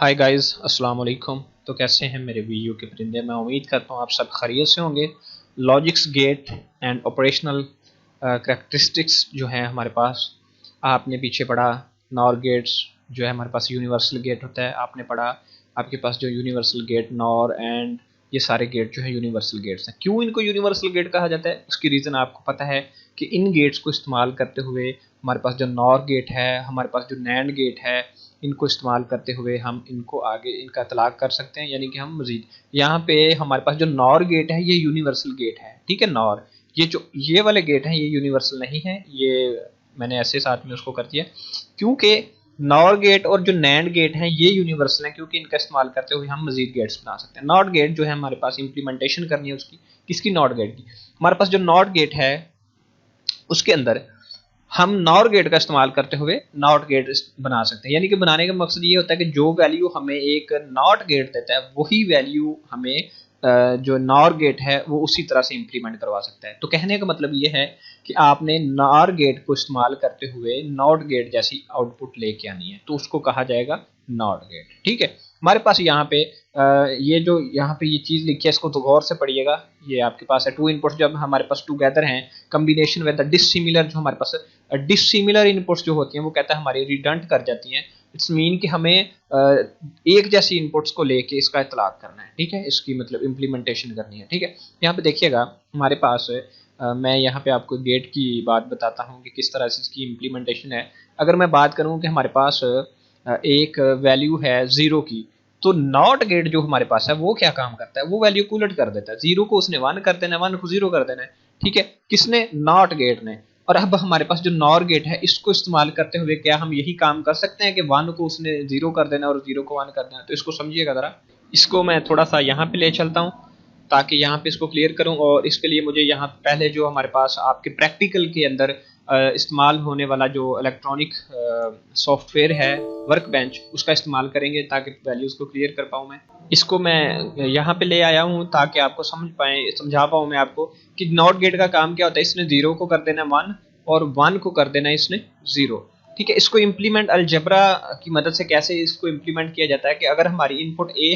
Hi guys, अस्सलाम वालेकुम। तो कैसे हैं मेरे वीडियो के परिंदे। मैं उम्मीद करता हूँ आप सब खैरियत से होंगे। Logics gate and operational characteristics जो हैं हमारे पास, आपने पीछे पढ़ा नॉर गेट्स जो है हमारे पास यूनिवर्सल गेट होता है। आपने पढ़ा आपके पास जो यूनिवर्सल गेट नॉर एंड ये सारे गेट जो है यूनिवर्सल गेट्स हैं। क्यों इनको यूनिवर्सल गेट कहा जाता है, उसकी रीज़न आपको पता है कि इन गेट्स को इस्तेमाल करते हुए हमारे पास जो नॉर गेट है, हमारे पास जो नैंड गेट है, इनको इस्तेमाल करते हुए हम इनको आगे इनका इतलाक़ कर सकते हैं, यानी कि हम मज़ीद यहाँ पे हमारे पास जो नॉर गेट है ये यूनिवर्सल गेट है। ठीक है, नॉर ये वाले गेट हैं ये यूनिवर्सल नहीं है। ये मैंने ऐसे साथ में उसको कर दिया क्योंकि नॉर गेट और जो नैंड गेट हैं ये यूनिवर्सल हैं, क्योंकि इनका इस्तेमाल करते हुए हम मज़ीद गेट्स बना सकते हैं। नॉट गेट जो है हमारे पास इंप्लीमेंटेशन करनी है उसकी, किसकी, नॉट गेट की। हमारे पास जो नॉट गेट है उसके अंदर हम नॉर गेट का इस्तेमाल करते हुए नॉट गेट बना सकते हैं। यानी कि बनाने का मकसद ये होता है कि जो वैल्यू हमें एक नॉट गेट देता है वही वैल्यू हमें जो नॉर गेट है वो उसी तरह से इंप्लीमेंट करवा सकता है। तो कहने का मतलब ये है कि आपने नॉर गेट को इस्तेमाल करते हुए नॉट गेट जैसी आउटपुट लेके आनी है, तो उसको कहा जाएगा नॉट गेट। ठीक है, हमारे पास यहाँ पे ये जो यहाँ पे ये चीज़ लिखी है इसको तो गौर से पढ़िएगा। ये आपके पास है टू इनपुट्स जब हमारे पास टूगेदर हैं कम्बिनेशन विद द डिसिमिलर, जो हमारे पास डिसिमिलर इनपुट्स जो होती हैं वो कहता है हमारी रिडंट कर जाती हैं। इट्स मीन कि हमें एक जैसी इनपुट्स को लेके इसका इतलाक करना है। ठीक है, इसकी मतलब इम्प्लीमेंटेशन करनी है। ठीक है, यहाँ पे देखिएगा हमारे पास मैं यहाँ पे आपको गेट की बात बताता हूँ कि किस तरह से इसकी इम्प्लीमेंटेशन है। अगर मैं बात करूँ कि हमारे पास एक वैल्यू है 0 की, तो नॉट गेट जो हमारे पास है वो क्या काम करता है, वो वैल्यू को उलट कर देता है। 0 को उसने 1 कर देना है, 1 को 0 कर देना है। ठीक है, किसने, नॉट गेट ने। और अब हमारे पास जो नॉर गेट है इसको इस्तेमाल करते हुए क्या हम यही काम कर सकते हैं कि 1 को उसने 0 कर देना और 0 को 1 कर देना। तो इसको समझिएगा ज़रा, इसको मैं थोड़ा सा यहाँ पे ले चलता हूँ ताकि यहाँ पे इसको क्लियर करूँ। और इसके लिए मुझे यहाँ पहले जो हमारे पास आपके प्रैक्टिकल के अंदर इस्तेमाल होने वाला जो इलेक्ट्रॉनिक सॉफ्टवेयर है वर्क बेंच, उसका इस्तेमाल करेंगे ताकि वैल्यूज़ को क्लियर कर पाऊँ। मैं इसको मैं यहाँ पे ले आया हूँ ताकि आपको समझा पाऊँ मैं आपको कि नॉट गेट का काम क्या होता है। इसने 0 को कर देना 1 और 1 को कर देना इसने 0। ठीक है, इसको इम्प्लीमेंट अलजेब्रा की मदद से कैसे इसको इम्प्लीमेंट किया जाता है कि अगर हमारी इनपुट ए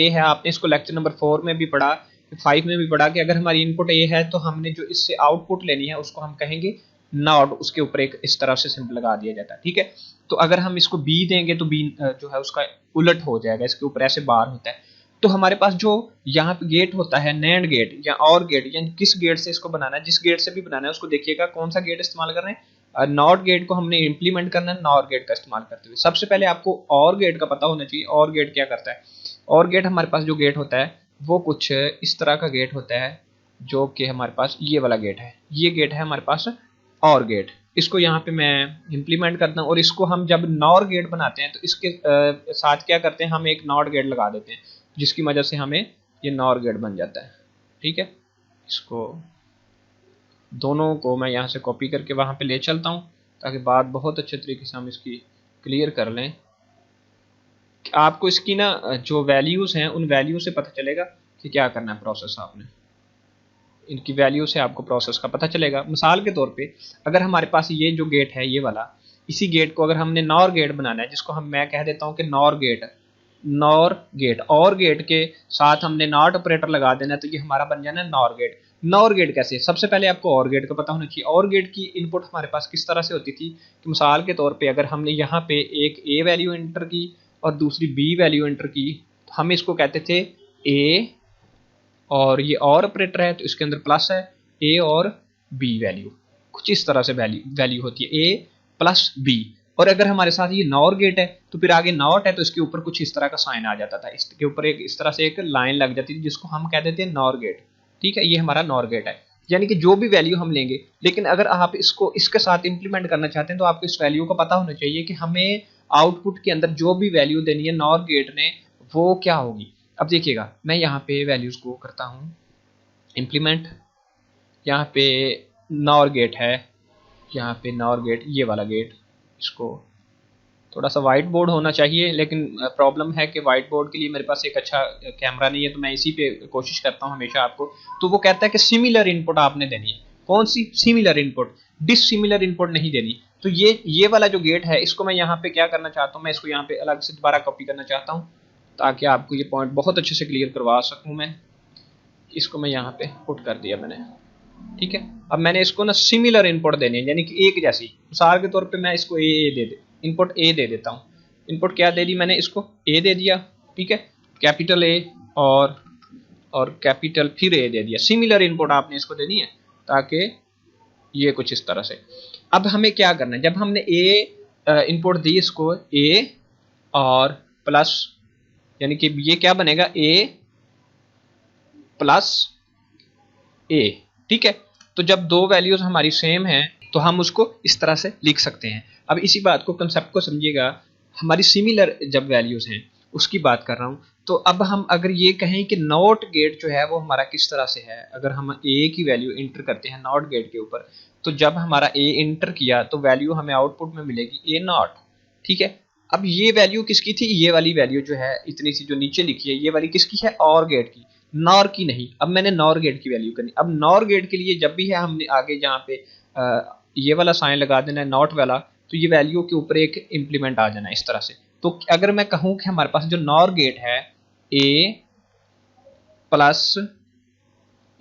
है, आपने इसको लेक्चर नंबर 4 में भी पढ़ा, 5 में भी पढ़ा कि अगर हमारी इनपुट ए है तो हमने जो इससे आउटपुट लेनी है उसको हम कहेंगे नॉट, उसके ऊपर एक इस तरह से सिंबल लगा दिया जाता है। ठीक है, तो अगर हम इसको बी देंगे तो बी जो है उसका उलट हो जाएगा, इसके ऊपर ऐसे बार होता है। तो हमारे पास जो यहाँ पे गेट होता है नैंड गेट या और गेट, या किस गेट से इसको बनाना है, जिस गेट से भी बनाना है उसको देखिएगा कौन सा गेट इस्तेमाल कर रहे हैं। नॉट गेट को हमने इंप्लीमेंट करना है नॉर गेट का इस्तेमाल करते हुए। सबसे पहले आपको और गेट का पता होना चाहिए। और गेट क्या करता है, और गेट हमारे पास जो गेट होता है वो कुछ इस तरह का गेट होता है, जो कि हमारे पास ये वाला गेट है। ये गेट है हमारे पास और गेट। इसको यहाँ पे मैं इंप्लीमेंट करता हूँ और इसको हम जब नॉर गेट बनाते हैं तो इसके साथ क्या करते हैं, हम एक नॉट गेट लगा देते हैं जिसकी वजह से हमें ये नॉर गेट बन जाता है। ठीक है, इसको दोनों को मैं यहाँ से कॉपी करके वहाँ पे ले चलता हूँ ताकि बात बहुत अच्छे तरीके से हम इसकी क्लियर कर लें। आपको इसकी ना जो वैल्यूज़ हैं उन वैल्यू से पता चलेगा कि क्या करना है प्रोसेस। आपने इनकी वैल्यू से आपको प्रोसेस का पता चलेगा। मिसाल के तौर पे अगर हमारे पास ये जो गेट है ये वाला, इसी गेट को अगर हमने नॉर गेट बनाना है, जिसको मैं कह देता हूँ कि नॉर गेट और गेट के साथ हमने नॉट ऑपरेटर लगा देना है, तो ये हमारा बन जाना है नॉर गेट। नॉर गेट कैसे, सबसे पहले आपको और गेट का पता होना चाहिए। और गेट की इनपुट हमारे पास किस तरह से होती थी कि मिसाल के तौर पे अगर हमने यहाँ पे एक ए वैल्यू एंटर की और दूसरी बी वैल्यू एंटर की, तो हम इसको कहते थे ए, और ये और ऑपरेटर है तो इसके अंदर प्लस है, ए और बी वैल्यू कुछ इस तरह से वैल्यू होती है ए प्लस बी। और अगर हमारे साथ ये नॉर गेट है तो फिर आगे नॉट है तो इसके ऊपर कुछ इस तरह का साइन आ जाता था, इसके ऊपर एक इस तरह से एक लाइन लग जाती थी जिसको हम कह देते हैं नॉर गेट। ठीक है, ये हमारा नॉर गेट है। यानी कि जो भी वैल्यू हम लेंगे, लेकिन अगर आप इसको इसके साथ इंप्लीमेंट करना चाहते हैं तो आपको इस वैल्यू का पता होना चाहिए कि हमें आउटपुट के अंदर जो भी वैल्यू देनी है नॉर गेट ने वो क्या होगी। अब देखिएगा मैं यहाँ पे वैल्यूज़ को करता हूँ इम्प्लीमेंट। यहाँ पे नॉर गेट है, यहाँ पे नॉर गेट ये वाला गेट, इसको थोड़ा सा वाइट बोर्ड होना चाहिए, लेकिन प्रॉब्लम है कि वाइट बोर्ड के लिए मेरे पास एक अच्छा कैमरा नहीं है, तो मैं इसी पे कोशिश करता हूँ हमेशा आपको। तो वो कहता है कि सिमिलर इनपुट आपने देनी है। कौन सी सिमिलर इनपुट, डिसिमिलर इनपुट नहीं देनी। तो ये वाला जो गेट है इसको मैं यहाँ पे क्या करना चाहता हूँ, मैं इसको यहाँ पे अलग से दोबारा कॉपी करना चाहता हूँ ताकि आपको ये पॉइंट बहुत अच्छे से क्लियर करवा सकूँ मैं। इसको मैं यहाँ पे पुट कर दिया मैंने, ठीक है। अब मैंने इसको ना सिमिलर इनपुट देनी है, यानी कि एक जैसी। मिसाल के तौर पे मैं इसको ए दे दे इनपुट ए दे देता हूँ। इनपुट क्या दे दी मैंने, इसको ए दे दिया, ठीक है, कैपिटल ए और कैपिटल फिर ए दे दिया। सिमिलर इनपुट आपने इसको देनी है ताकि ये कुछ इस तरह से। अब हमें क्या करना है, जब हमने ए इनपुट दी इसको ए और प्लस, यानी कि ये क्या बनेगा ए प्लस ए, ठीक है। तो जब दो वैल्यूज हमारी सेम हैं तो हम उसको इस तरह से लिख सकते हैं। अब इसी बात को, कंसेप्ट को समझिएगा, हमारी सिमिलर जब वैल्यूज हैं उसकी बात कर रहा हूं। तो अब हम अगर ये कहें कि नॉट गेट जो है वो हमारा किस तरह से है, अगर हम ए की वैल्यू इंटर करते हैं नॉट गेट के ऊपर, तो जब हमारा ए इंटर किया तो वैल्यू हमें आउटपुट में मिलेगी ए नॉट, ठीक है। अब ये वैल्यू किसकी थी, ये वाली वैल्यू जो है इतनी सी जो नीचे लिखी है ये वाली किसकी है, और गेट की, नॉर की नहीं। अब मैंने नॉर गेट की वैल्यू करनी। अब नॉर गेट के लिए जब भी है हमने आगे जहाँ पे ये वाला साइन लगा देना है नॉट वाला, तो ये वैल्यू के ऊपर एक इंप्लीमेंट आ जाना है इस तरह से। तो अगर मैं कहूँ कि हमारे पास जो नॉर गेट है ए प्लस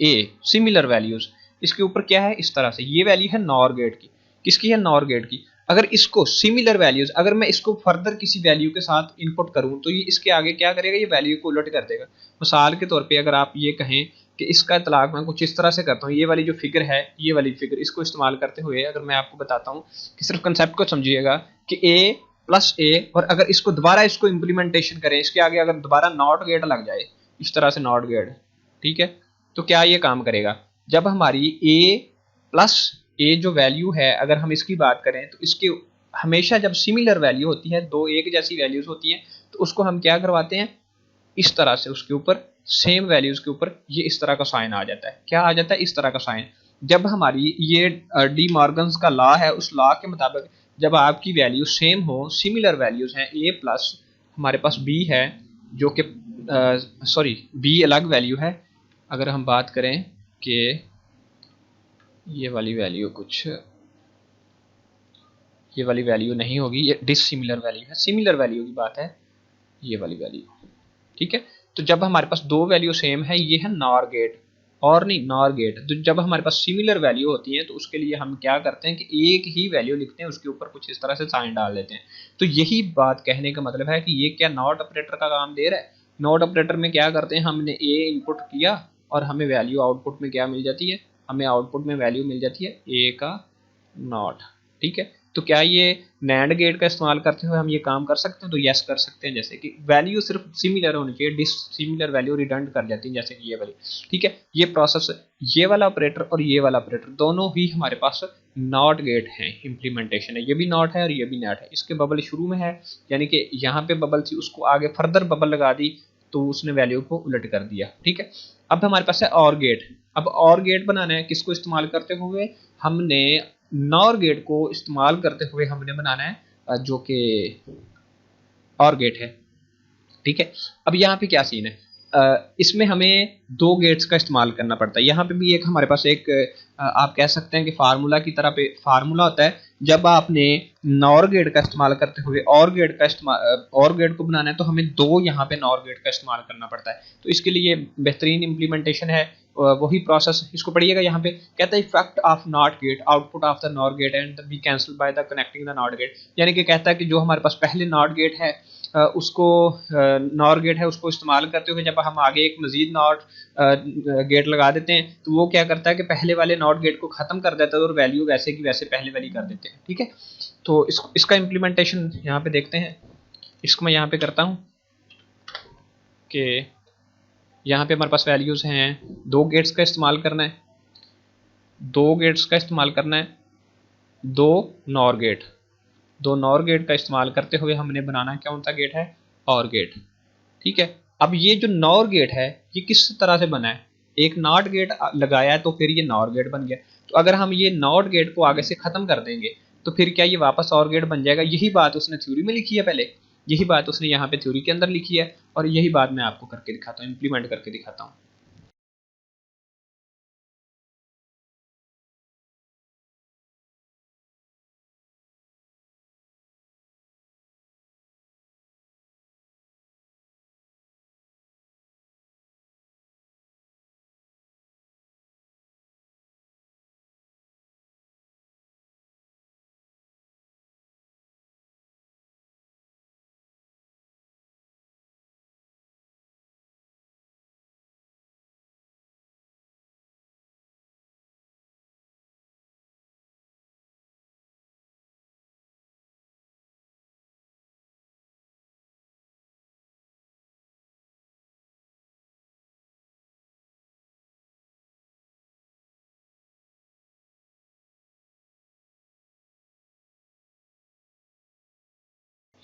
ए सिमिलर वैल्यूज, इसके ऊपर क्या है इस तरह से, ये वैल्यू है नॉर गेट की, किसकी है, नॉर गेट की। अगर इसको सिमिलर वैल्यूज, अगर मैं इसको फर्दर किसी वैल्यू के साथ इनपुट करूं तो ये इसके आगे क्या करेगा, ये वैल्यू को उलट कर देगा। मिसाल के तौर पे अगर आप ये कहें कि इसका इतलाक मैं कुछ इस तरह से करता हूँ, ये वाली जो फिगर है, ये वाली फिगर, इसको इस्तेमाल करते हुए अगर मैं आपको बताता हूँ कि सिर्फ कंसेप्ट को समझिएगा कि ए प्लस ए, और अगर इसको दोबारा इसको इम्प्लीमेंटेशन करें, इसके आगे अगर दोबारा नॉट गेट लग जाए इस तरह से नॉट गेट, ठीक है, तो क्या ये काम करेगा। जब हमारी ए प्लस ए जो वैल्यू है अगर हम इसकी बात करें तो इसके हमेशा जब सिमिलर वैल्यू होती है, दो एक जैसी वैल्यूज होती हैं, तो उसको हम क्या करवाते हैं, इस तरह से उसके ऊपर सेम वैल्यूज के ऊपर ये इस तरह का साइन आ जाता है। क्या आ जाता है, इस तरह का साइन। जब हमारी ये डी मॉर्गन्स का लॉ है, उस लॉ के मुताबिक जब आपकी वैल्यू सेम हो, सिमिलर वैल्यूज हैं, ए प्लस हमारे पास बी है जो कि सॉरी बी अलग वैल्यू है, अगर हम बात करें कि ये वाली वैल्यू कुछ, ये वाली वैल्यू नहीं होगी, ये डिसिमिलर वैल्यू है, सिमिलर वैल्यू की बात है ये वाली वैल्यू, ठीक है। तो जब हमारे पास दो वैल्यू सेम है, ये है नॉर गेट, और नहीं नॉर गेट। तो जब हमारे पास सिमिलर वैल्यू होती है तो उसके लिए हम क्या करते हैं कि एक ही वैल्यू लिखते हैं, उसके ऊपर कुछ इस तरह से साइन डाल देते हैं। तो यही बात कहने का मतलब है कि ये क्या नॉट ऑपरेटर का काम दे रहा है। नॉट ऑपरेटर में क्या करते हैं, हमने ए इनपुट किया और हमें वैल्यू आउटपुट में क्या मिल जाती है, हमें आउटपुट में वैल्यू मिल जाती है ए का नॉट, ठीक है। तो क्या ये नैंड गेट का इस्तेमाल करते हुए हम ये काम कर सकते हैं, तो यस कर सकते हैं। जैसे कि वैल्यू सिर्फ सिमिलर होनी चाहिए, डिसिमिलर वैल्यू रिडंड कर जाती है जैसे कि ये वाली, ठीक है। ये प्रोसेस, ये वाला ऑपरेटर और ये वाला ऑपरेटर दोनों ही हमारे पास नॉट गेट है, इंप्लीमेंटेशन है, ये भी नॉट है और ये भी नॉट है। इसके बबल शुरू में है, यानी कि यहाँ पे बबल थी, उसको आगे फर्दर बबल लगा दी तो उसने वैल्यू को उलट कर दिया, ठीक है। अब हमारे पास है और गेट। अब और गेट बनाना है, किसको इस्तेमाल करते हुए, हमने नॉर गेट को इस्तेमाल करते हुए हमने बनाना है जो कि और गेट है, ठीक है। अब यहाँ पे क्या सीन है, इसमें हमें दो गेट्स का इस्तेमाल करना पड़ता है। यहाँ पे भी एक हमारे पास एक आप कह सकते हैं कि फार्मूला की तरह पे फार्मूला होता है। जब आपने नॉर गेट का इस्तेमाल करते हुए और गेट का इस्तेमाल, और गेट को बनाना है तो हमें दो यहाँ पे नॉर गेट का इस्तेमाल करना पड़ता है। तो इसके लिए बेहतरीन इम्प्लीमेंटेशन है, वही प्रोसेस, इसको पढ़िएगा। यहाँ पे कहता है effect of not gate output of the nor gate and be cancel by the connecting the not gate. यानी कि कहता है कि जो हमारे पास पहले नॉट गेट है उसको नॉर गेट है उसको इस्तेमाल करते हुए जब हम आगे एक मजीद नॉट गेट लगा देते हैं तो वो क्या करता है कि पहले वाले नॉट गेट को खत्म कर देता है और वैल्यू वैसे की वैसे पहले वाली कर देते हैं, ठीक है। तो इसका इम्प्लीमेंटेशन यहाँ पे देखते हैं। इसको मैं यहाँ पे करता हूँ कि यहाँ पे हमारे पास वैल्यूज हैं, दो गेट्स का इस्तेमाल करना है, दो गेट्स का इस्तेमाल करना है, दो नॉर गेट, दो नॉर गेट का इस्तेमाल करते हुए हमने बनाना है कौन सा गेट है, और गेट, ठीक है। अब ये जो नॉर गेट है ये किस तरह से बना है, एक नॉट गेट लगाया है तो फिर ये नॉर गेट बन गया। तो अगर हम ये नॉट गेट को आगे से खत्म कर देंगे तो फिर क्या ये वापस और गेट बन जाएगा। यही बात उसने थ्योरी में लिखी है पहले, यही बात उसने यहाँ पे थ्योरी के अंदर लिखी है, और यही बात मैं आपको करके दिखाता हूँ, इंप्लीमेंट करके दिखाता हूँ।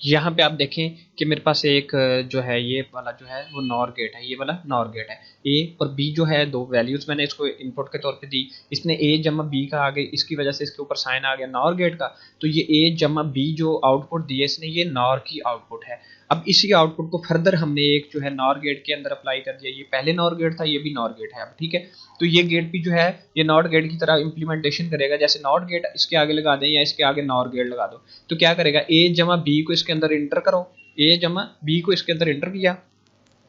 यहाँ पे आप देखें कि मेरे पास एक जो है ये वाला जो है वो नॉर गेट है, ये वाला नॉर गेट है। ए और बी जो है दो वैल्यूज मैंने इसको इनपुट के तौर पे दी, इसने ए जमा बी का आ गई, इसकी वजह से इसके ऊपर साइन आ गया नॉर गेट का। तो ये ए जमा बी जो आउटपुट दिए इसने, ये नॉर की आउटपुट है। अब इसी आउटपुट को फर्दर हमने एक जो है नॉर गेट के अंदर अप्लाई कर दिया। ये पहले नॉर गेट था, ये भी नॉर गेट है अब, ठीक है। तो ये गेट भी जो है ये नॉट गेट की तरह इंप्लीमेंटेशन करेगा। जैसे नॉट गेट इसके आगे लगा दें या इसके आगे नॉर गेट लगा दो, तो क्या करेगा, ए जमा बी को इसके अंदर इंटर करो, ए जमा बी को इसके अंदर इंटर किया।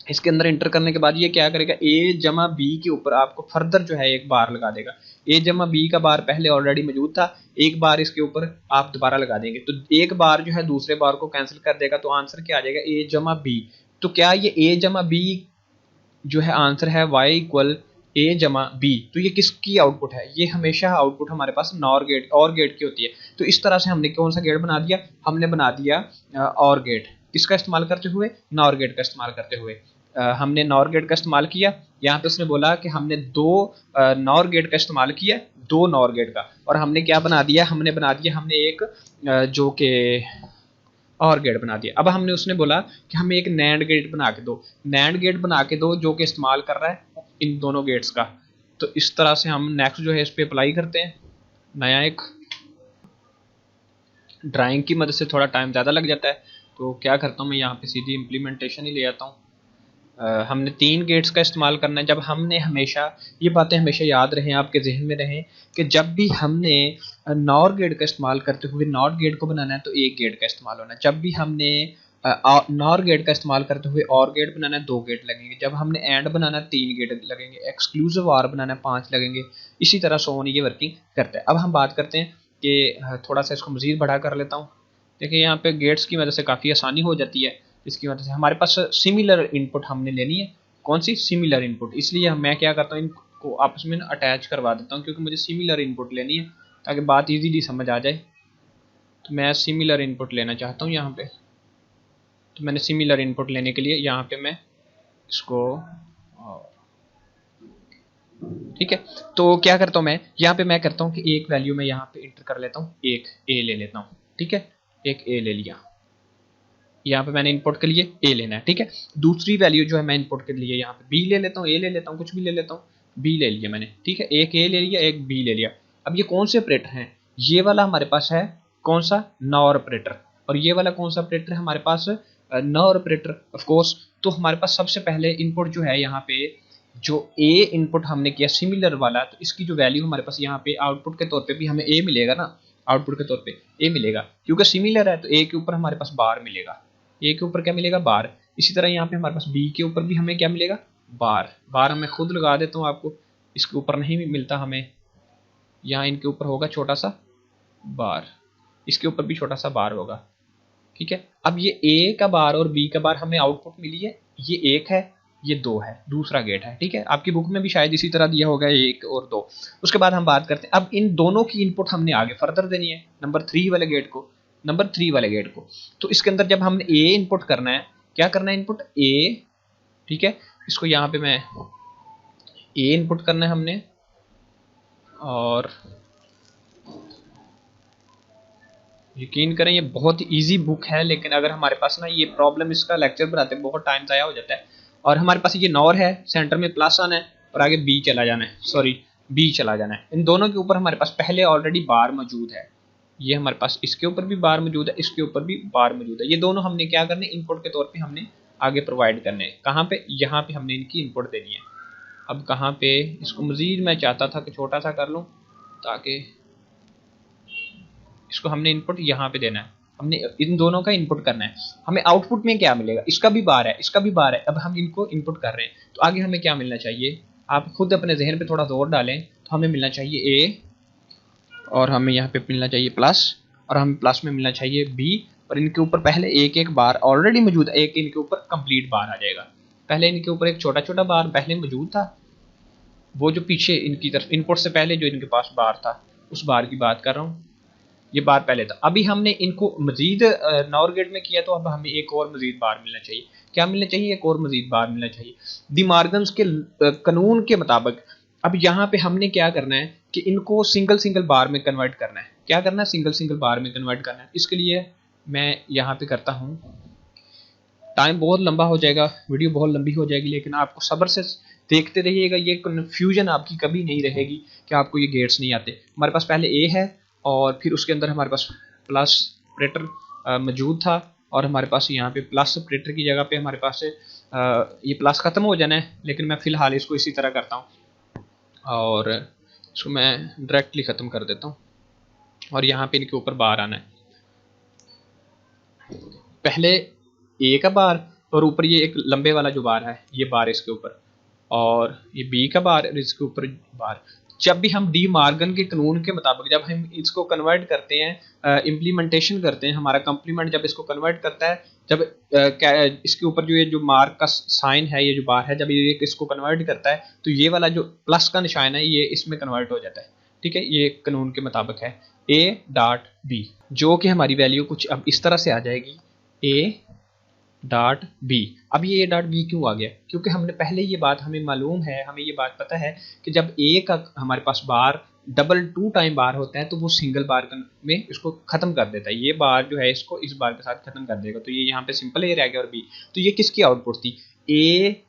इसके अंदर इंटर करने के बाद ये क्या करेगा, ए जमा बी के ऊपर आपको फर्दर जो है एक बार लगा देगा। ए जमा बी का बार पहले ऑलरेडी मौजूद था, एक बार इसके ऊपर आप दोबारा लगा देंगे, तो एक बार जो है दूसरे बार को कैंसिल कर देगा। तो आंसर क्या आ जाएगा, ए जमा बी। तो क्या ये ए जमा बी जो है आंसर है y इक्वल ए जमा बी। तो ये किसकी आउटपुट है, ये हमेशा आउटपुट हमारे पास नॉर गेट और गेट की होती है। तो इस तरह से हमने कौन सा गेट बना दिया, हमने बना दिया और गेट। किसका इस्तेमाल करते हुए, नॉर गेट का इस्तेमाल करते हुए। हमने नॉर गेट का इस्तेमाल किया, यहाँ पे उसने बोला कि हमने दो नॉर गेट का इस्तेमाल किया, दो नॉर गेट का, और हमने क्या बना दिया, हमने एक जो कि और गेट बना दिया। अब हमने उसने बोला कि हमें एक नैंड गेट बना के दो, नैंड गेट बना के दो जो कि इस्तेमाल कर रहा है इन दोनों गेट्स का। तो इस तरह से हम नेक्स्ट जो है इस पे अप्लाई करते हैं। नया एक ड्राइंग की मदद से थोड़ा टाइम ज़्यादा लग जाता है, तो क्या करता हूँ मैं यहाँ पे सीधी इम्प्लीमेंटेशन ही ले आता हूँ। हमने 3 गेट्स का इस्तेमाल करना है। जब हमने हमेशा ये बातें हमेशा याद रहें, आपके जहन में रहें कि जब भी हमने नॉर गेट का इस्तेमाल करते हुए नॉट गेट को बनाना है तो एक गेट का इस्तेमाल होना है। जब भी हमने नॉर गेट का इस्तेमाल करते हुए और गेट बनाना है 2 गेट लगेंगे। जब हमने एंड बनाना है 3 गेट लगेंगे। एक्सक्लूसिव आर बनाना है 5 लगेंगे। इसी तरह सोन ये वर्किंग करता है। अब हम बात करते हैं कि थोड़ा सा इसको मज़ीद बढ़ा कर लेता हूँ। देखिए यहाँ पे गेट्स की वजह से काफ़ी आसानी हो जाती है। इसकी वजह से हमारे पास सिमिलर इनपुट हमने लेनी है। कौन सी, सिमिलर इनपुट। इसलिए मैं क्या करता हूँ, इनको आपस में अटैच करवा देता हूँ, क्योंकि मुझे सिमिलर इनपुट लेनी है ताकि बात इजीली समझ आ जाए। तो मैं सिमिलर इनपुट लेना चाहता हूँ यहाँ पे। तो मैंने सिमिलर इनपुट लेने के लिए यहाँ पे मैं इसको, ठीक है। तो क्या करता हूँ मैं यहाँ पे, मैं करता हूँ कि एक वैल्यू मैं यहाँ पे इंटर कर लेता हूँ, एक ए ले लेता हूँ, ठीक है। एक ए ले लिया, यहाँ पे मैंने इनपुट के लिए ए लेना है, ठीक है। दूसरी वैल्यू जो है मैं इनपुट के लिए यहाँ पे बी ले लेता हूँ, ए ले लेता हूँ, कुछ भी ले लेता हूँ, बी ले लिया मैंने, ठीक है। एक ए ले लिया, एक बी ले लिया। अब ये कौन से ऑपरेटर हैं, ये वाला हमारे पास है कौन सा, नॉर ऑपरेटर, और ये वाला कौन सा ऑपरेटर है हमारे पास, नॉर ऑपरेटर ऑफ कोर्स। तो हमारे पास सबसे पहले इनपुट जो है यहाँ पे, जो ए इनपुट हमने किया सिमिलर वाला, तो इसकी जो वैल्यू हमारे पास यहाँ पे आउटपुट के तौर पे भी हमें ए मिलेगा ना, आउटपुट के तौर पे ए मिलेगा, क्योंकि सिमिलर है तो ए के ऊपर हमारे पास बार मिलेगा। ए के ऊपर क्या मिलेगा, बार। इसी तरह यहाँ पे हमारे पास बी के ऊपर भी हमें क्या मिलेगा, बार। बार मैं खुद लगा देता हूँ आपको, इसके ऊपर नहीं मिलता हमें, यहाँ इनके ऊपर होगा छोटा सा बार, इसके ऊपर भी छोटा सा बार होगा, ठीक है। अब ये ए का बार और बी का बार हमें आउटपुट मिली है, ये एक है, ये 2 है, दूसरा गेट है, ठीक है। आपकी बुक में भी शायद इसी तरह दिया होगा 1 और 2। उसके बाद हम बात करते हैं, अब इन दोनों की इनपुट हमने आगे फर्दर देनी है नंबर 3 वाले गेट को, नंबर 3 वाले गेट को। तो इसके अंदर जब हमने ए इनपुट करना है, क्या करना है, इनपुट ए, ठीक है। इसको यहाँ पे मैं ए इनपुट करना है हमने, और यकीन करें ये बहुत इजी बुक है, लेकिन अगर हमारे पास ना ये प्रॉब्लम, इसका लेक्चर बनाते हैं बहुत टाइम ज़ाया हो जाता है। और हमारे पास ये नॉर है, सेंटर में प्लस आना है और आगे बी चला जाना है, सॉरी बी चला जाना है। इन दोनों के ऊपर हमारे पास पहले ऑलरेडी बार मौजूद है, ये हमारे पास इसके ऊपर भी बार मौजूद है, इसके ऊपर भी बार मौजूद है। ये दोनों हमने क्या करने, इनपुट के तौर पर हमने आगे प्रोवाइड करने। कहाँ पे, यहाँ पे हमने इनकी इनपुट देनी है। अब कहाँ पे, इसको मज़ीद मैं चाहता था कि छोटा सा कर लूँ, ताकि इसको हमने इनपुट यहाँ पे देना है, हमने इन दोनों का इनपुट करना है। हमें आउटपुट में क्या मिलेगा, इसका भी बार है, इसका भी बार है। अब हम इनको इनपुट कर रहे हैं, तो आगे हमें क्या मिलना चाहिए, आप खुद अपने जहन पे थोड़ा जोर डालें। तो हमें मिलना चाहिए ए, और हमें यहाँ पे मिलना चाहिए प्लस, और हमें प्लस में मिलना चाहिए बी, और इनके ऊपर पहले एक एक बार ऑलरेडी मौजूद है, एक इनके ऊपर कंप्लीट बार आ जाएगा। पहले इनके ऊपर एक छोटा छोटा बार पहले मौजूद था, वो जो पीछे इनकी तरफ इनपुट से पहले जो इनके पास बार था, उस बार की बात कर रहा हूँ, ये बार पहले था। अभी हमने इनको मजीद नॉर गेट में किया, तो अब हमें एक और मजीद बार मिलना चाहिए। क्या मिलना चाहिए, एक और मजीद बार मिलना चाहिए डी मॉर्गन्स के कानून के मुताबिक। अब यहाँ पे हमने क्या करना है कि इनको सिंगल सिंगल बार में कन्वर्ट करना है। क्या करना है, सिंगल सिंगल बार में कन्वर्ट करना है। इसके लिए मैं यहाँ पे करता हूँ। टाइम बहुत लंबा हो जाएगा, वीडियो बहुत लंबी हो जाएगी, लेकिन आपको सब्र से देखते रहिएगा, ये कन्फ्यूजन आपकी कभी नहीं रहेगी कि आपको ये गेट्स नहीं आते। हमारे पास पहले ए है और फिर उसके अंदर हमारे पास प्लस ऑपरेटर मौजूद था, और हमारे पास यहाँ पे प्लस ऑपरेटर की जगह पे हमारे पास ये प्लस ख़त्म हो जाना है, लेकिन मैं फ़िलहाल इसको इसी तरह करता हूँ और इसको मैं डायरेक्टली ख़त्म कर देता हूँ और यहाँ पे इनके ऊपर बार आना है। पहले ए का बार और ऊपर ये एक लंबे वाला जो बार है ये बार इसके ऊपर, और ये बी का बार और इसके ऊपर बार। जब भी हम डी मार्गन के कानून के मुताबिक जब हम इसको कन्वर्ट करते हैं, इम्प्लीमेंटेशन करते हैं, हमारा कंप्लीमेंट जब इसको कन्वर्ट करता है, जब इसके ऊपर जो ये जो मार्क का साइन है, ये जो बार है, जब ये इसको कन्वर्ट करता है तो ये वाला जो प्लस का निशान है ये इसमें कन्वर्ट हो जाता है। ठीक है, ये कानून के मुताबिक है ए डॉट बी, जो कि हमारी वैल्यू कुछ अब इस तरह से आ जाएगी ए डॉट बी। अब ये ए डॉट बी क्यों आ गया? क्योंकि हमने पहले ये बात हमें मालूम है, हमें ये बात पता है कि जब ए का हमारे पास बार डबल 2 टाइम बार होता है तो वो सिंगल बार में इसको खत्म कर देता है। ये बार जो है इसको इस बार के साथ खत्म कर देगा, तो ये यहाँ पे सिंपल ए रह गया और बी। तो ये किसकी आउटपुट थी? ए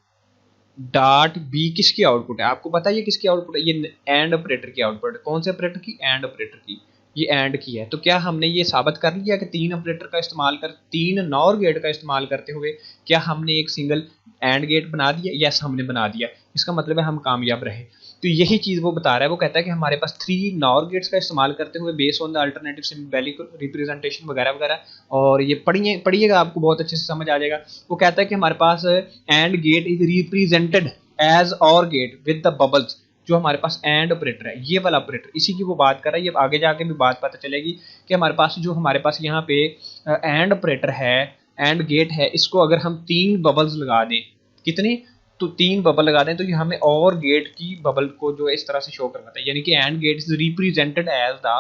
डॉट बी किसकी आउटपुट है? आपको पता है ये किसकी आउटपुट है? ये एंड ऑपरेटर की आउटपुट है। कौन से ऑपरेटर की? एंड ऑपरेटर की। ये एंड की है। तो क्या हमने ये साबित कर लिया कि 3 ऑपरेटर का इस्तेमाल कर 3 नॉर गेट का इस्तेमाल करते हुए क्या हमने एक सिंगल एंड गेट बना दिया? यस, हमने बना दिया। इसका मतलब है हम कामयाब रहे। तो यही चीज़ वो बता रहा है। वो कहता है कि हमारे पास 3 नॉर गेट्स का इस्तेमाल करते हुए base on the alternative symbolic representation वगैरह वगैरह, और ये पढ़िएगा आपको बहुत अच्छे से समझ आ जाएगा। वो कहता है कि हमारे पास AND gate is represented as OR gate with the bubbles. जो हमारे पास एंड ऑपरेटर है, ये वाला ऑपरेटर, इसी की वो बात कर रहा है। ये आगे जाके भी बात पता चलेगी कि हमारे पास जो हमारे पास यहाँ पे एंड ऑपरेटर है, एंड गेट है, इसको अगर हम 3 बबल्स लगा दें, कितने? तो 3 बबल लगा दें तो ये हमें और गेट की बबल को जो है इस तरह से शो करवाता है। यानी कि AND gate is represented as the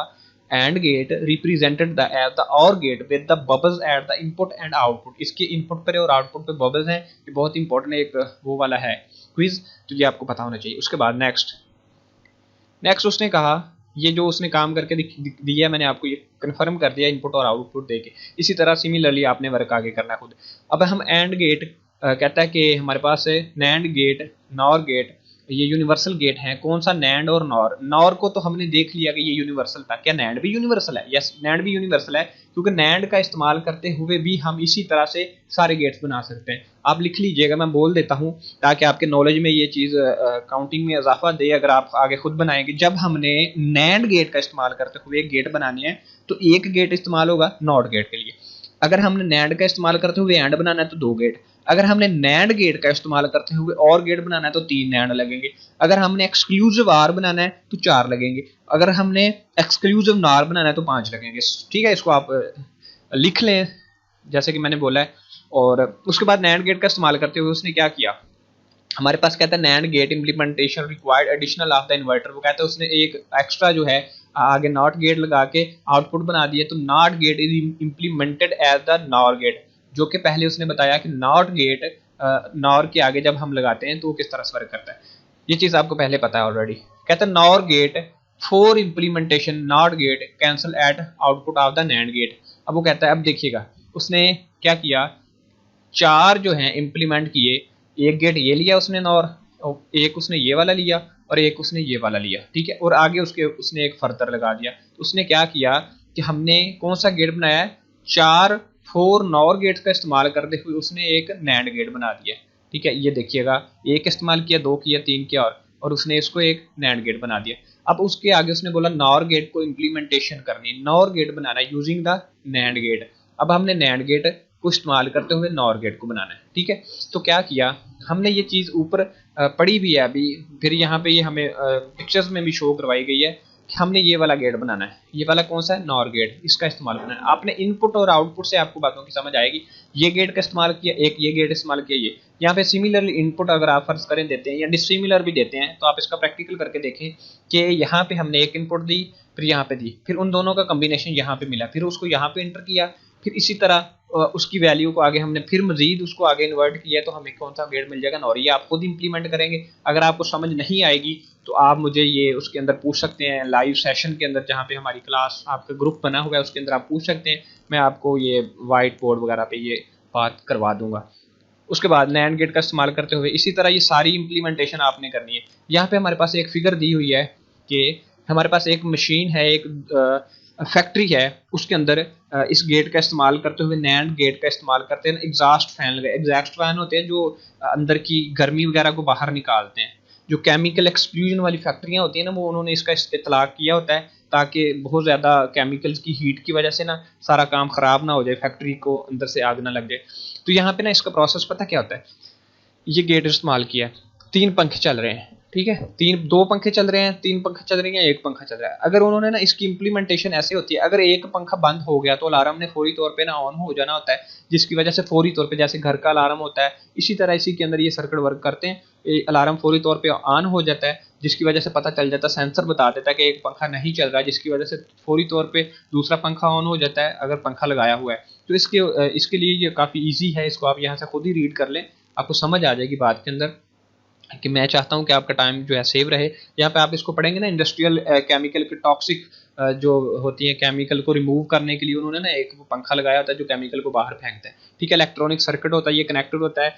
AND gate represented the as the OR gate with the bubbles at the input and output. इसके इनपुट पर और आउटपुट पे बबल्स हैं। ये बहुत इंपॉर्टेंट एक वो वाला है क्विज, तो ये आपको पता होना चाहिए। उसके बाद नेक्स्ट उसने कहा, ये जो उसने काम करके दिया मैंने आपको ये कंफर्म कर दिया इनपुट और आउटपुट देके। इसी तरह सिमिलरली आपने वर्क आगे करना खुद। अब हम एंड गेट कहता है कि हमारे पास नैंड गेट, नॉर गेट, ये यूनिवर्सल गेट हैं। कौन सा? नैंड और नॉर। नॉर को तो हमने देख लिया कि ये यूनिवर्सल था। क्या नैंड भी यूनिवर्सल है? यस, नैंड भी यूनिवर्सल है, क्योंकि नैंड का इस्तेमाल करते हुए भी हम इसी तरह से सारे गेट्स बना सकते हैं। आप लिख लीजिएगा, मैं बोल देता हूँ ताकि आपके नॉलेज में ये चीज़ काउंटिंग में इजाफा दे, अगर आप आगे खुद बनाएंगे। जब हमने नैंड गेट का इस्तेमाल करते हुए एक गेट बनानी है तो एक गेट इस्तेमाल होगा नॉट गेट के लिए। अगर हमने नैंड का इस्तेमाल करते हुए एंड बनाना है तो 2 गेट। अगर हमने नैंड गेट का इस्तेमाल करते हुए और गेट बनाना है तो 3 नैंड लगेंगे। अगर हमने एक्सक्लूसिव आर बनाना है तो 4 लगेंगे। अगर हमने एक्सक्लूसिव नॉर बनाना है तो 5 लगेंगे। ठीक है, इसको आप लिख लें जैसे कि मैंने बोला है। और उसके बाद नैंड गेट का इस्तेमाल करते हुए उसने क्या किया? हमारे पास कहता है nand gate implementation required additional of the inverter. वो कहता है उसने एक एक्स्ट्रा जो है आगे नॉट गेट लगा के आउटपुट बना दिया। तो not gate is implemented as the nor gate, जो कि पहले उसने बताया कि नॉट गेट नॉर के आगे जब हम लगाते हैं तो वो किस तरह से वर्क करता है। ये चीज़ आपको पहले पता है ऑलरेडी। कहता है nor gate for implementation not gate cancel at output of the nand gate. अब वो कहता है, अब देखिएगा उसने क्या किया, 4 जो हैं इम्प्लीमेंट किए। एक गेट ये लिया उसने नॉर, एक उसने ये वाला लिया और एक उसने ये वाला लिया। ठीक है, और आगे उसने एक फर्दर लगा दिया। तो उसने क्या किया कि हमने कौन सा गेट बनाया है? 4 नॉर गेट्स का इस्तेमाल करते हुए उसने एक नैंड गेट बना दिया। ठीक है, ये देखिएगा, एक इस्तेमाल किया, 2 किया, 3 किया और उसने इसको एक नैंड गेट बना दिया। अब उसके आगे उसने बोला नॉर गेट को इम्प्लीमेंटेशन करनी, नॉर गेट बनाना यूजिंग द नैंड गेट। अब हमने नैंड गेट को इस्तेमाल करते हुए नॉर गेट को बनाना है। ठीक है, तो क्या किया हमने, ये चीज़ ऊपर पढ़ी भी है अभी, फिर यहाँ पे ये हमें पिक्चर्स में भी शो करवाई गई है कि हमने ये वाला गेट बनाना है। ये वाला कौन सा है? नॉर गेट, इसका इस्तेमाल करना है। आपने इनपुट और आउटपुट से आपको बातों की समझ आएगी। ये गेट का इस्तेमाल किया, एक ये गेट इस्तेमाल किया, ये यहाँ पे सिमिलरली इनपुट अगर आप फर्ज करें देते हैं या डिसिमिलर भी देते हैं तो आप इसका प्रैक्टिकल करके देखें कि यहाँ पे हमने एक इनपुट दी, फिर यहाँ पे दी, फिर उन दोनों का कम्बिनेशन यहाँ पे मिला, फिर उसको यहाँ पे इंटर किया, फिर इसी तरह उसकी वैल्यू को आगे हमने फिर मजीद उसको आगे इन्वर्ट किया है तो हमें कौन सा गेट मिल जाएगा नॉर। ये आप खुद इंप्लीमेंट करेंगे। अगर आपको समझ नहीं आएगी तो आप मुझे ये उसके अंदर पूछ सकते हैं, लाइव सेशन के अंदर जहाँ पे हमारी क्लास आपका ग्रुप बना हुआ है उसके अंदर आप पूछ सकते हैं, मैं आपको ये वाइट बोर्ड वगैरह पे ये बात करवा दूंगा। उसके बाद नैंड गेट का इस्तेमाल करते हुए इसी तरह ये सारी इंप्लीमेंटेशन आपने करनी है। यहाँ पे हमारे पास एक फिगर दी हुई है कि हमारे पास एक मशीन है, एक फैक्ट्री है, उसके अंदर इस गेट का इस्तेमाल करते हुए नैंड गेट का इस्तेमाल करते हैं। एग्जॉस्ट फैन लगे, एग्जॉस्ट फैन होते हैं जो अंदर की गर्मी वगैरह को बाहर निकालते हैं। जो केमिकल एक्सक्लूजन वाली फैक्ट्रियाँ होती हैं ना, वो उन्होंने इसका इतलाक किया होता है ताकि बहुत ज़्यादा केमिकल्स की हीट की वजह से ना सारा काम ख़राब ना हो जाए, फैक्ट्री को अंदर से आग ना लग जाए। तो यहाँ पे ना इसका प्रोसेस पता क्या होता है, ये गेट इस्तेमाल किया है, 3 पंखे चल रहे हैं, ठीक है, 2 पंखे चल रहे हैं, 3 पंखे चल रही हैं, 1 पंखा चल रहा है। अगर उन्होंने ना इसकी इंप्लीमेंटेशन ऐसे होती है, अगर एक पंखा बंद हो गया तो अलार्म ने फौरी तौर पे ना ऑन हो जाना होता है, जिसकी वजह से फौरी तौर पे जैसे घर का अलार्म होता है इसी तरह इसी के अंदर ये सर्किट वर्क करते हैं। अलार्म फौरी तौर पे ऑन हो जाता है, जिसकी वजह से पता चल जाता है, सेंसर बता देता है कि एक पंखा नहीं चल रहा है, जिसकी वजह से फौरी तौर पे दूसरा पंखा ऑन हो जाता है अगर पंखा लगाया हुआ है। तो इसके लिए ये काफ़ी ईजी है, इसको आप यहाँ से खुद ही रीड कर लें, आपको समझ आ जाएगी बात के अंदर कि मैं चाहता हूं कि आपका टाइम जो है सेव रहे। यहाँ पे आप इसको पढ़ेंगे ना, इंडस्ट्रियल केमिकल के टॉक्सिक जो होती है केमिकल को रिमूव करने के लिए उन्होंने ना एक पंखा लगाया होता है जो केमिकल को बाहर फेंकता है, ठीक है। इलेक्ट्रॉनिक सर्किट होता है, ये कनेक्टेड होता है।